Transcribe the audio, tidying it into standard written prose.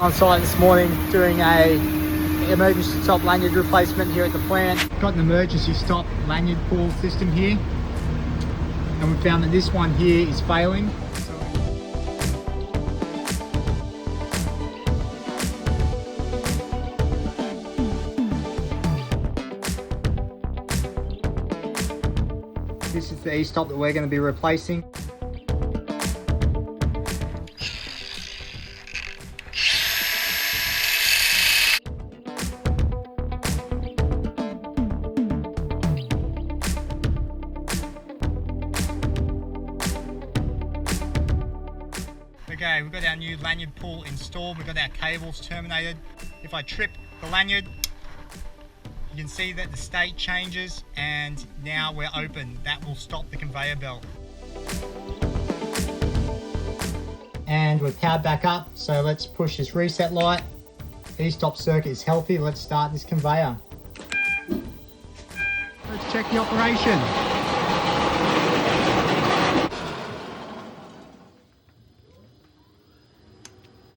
On site this morning doing a emergency stop lanyard replacement here at the plant. Got an emergency stop lanyard pull system here, and we found that this one here is failing. This is the e-stop that we're going to be replacing. Okay, we've got our new lanyard pull installed, we've got our cables terminated. If I trip the lanyard, you can see that the state changes and now we're open. That will stop the conveyor belt. And we're powered back up, so let's push this reset light. E-stop circuit is healthy, let's start this conveyor. Let's check the operation.